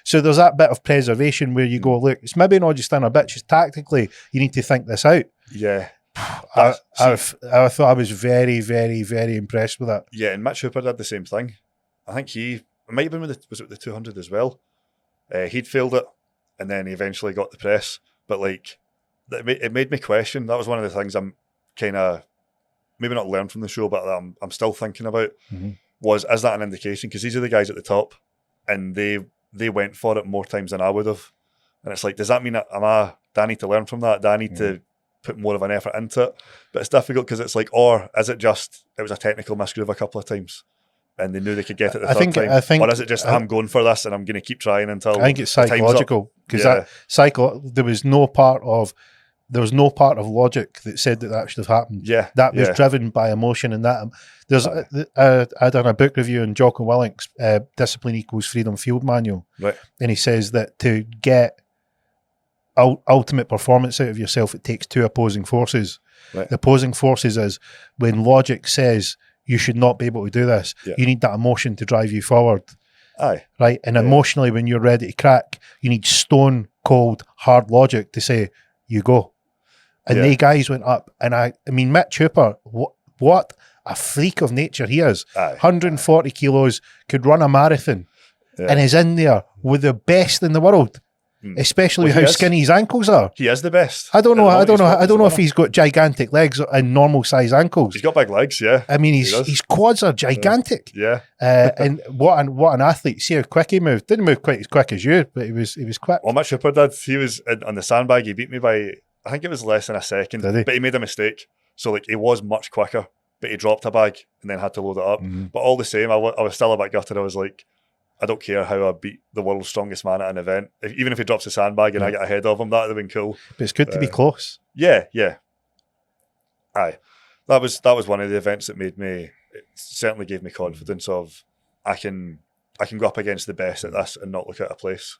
So there's that bit of preservation where you go, look, it's maybe not just in a bit, just tactically, you need to think this out. Yeah. I thought I was very, very, very impressed with that. Yeah, and Mitch Hooper did the same thing. I think it might have been was it the 200 as well? He'd failed it, and then he eventually got the press. But like, it made me question. That was one of the things I'm kind of maybe not learned from the show, but I'm still thinking about. Was, is that an indication? Because these are the guys at the top, and they went for it more times than I would have. And it's like, does that mean do I need to learn from that? Do I need to put more of an effort into it? But it's difficult because it's like, or is it just it was a technical misgroove a couple of times, and they knew they could get it the third time? Or is it just I'm going for this and I'm going to keep trying until I think it's psychological because there was no part of logic that said that should have happened. Yeah, that was driven by emotion, and that there's I done a book review in Jocko Willink's Discipline Equals Freedom Field Manual, right? And he says that to get ultimate performance out of yourself, it takes two opposing forces. Right. The opposing forces is when logic says you should not be able to do this. Yeah. You need that emotion to drive you forward. Aye. Right. And emotionally, when you're ready to crack, you need stone cold, hard logic to say, you go. And they guys went up. And I mean, Mitch Hooper, what a freak of nature he is. Aye. 140 kilos, could run a marathon, and is in there with the best in the world. Especially with how skinny his ankles are. He is the best. I don't know if he's got gigantic legs and normal size ankles. He's got big legs, yeah. I mean, his quads are gigantic. Yeah. And what an athlete. See how quick he moved. Didn't move quite as quick as you, but he was quick. Well, Mitch Hooper did. He was on the sandbag. He beat me by, I think it was less than a second. Did he? But he made a mistake. So like he was much quicker, but he dropped a bag and then had to load it up. But all the same, I was still a bit gutted. I was like, I don't care how I beat the world's strongest man at an event. Even if he drops a sandbag and I get ahead of him, that would have been cool. But it's good to be close. Yeah. Aye. That was one of the events that it certainly gave me confidence of I can go up against the best at this and not look out of place.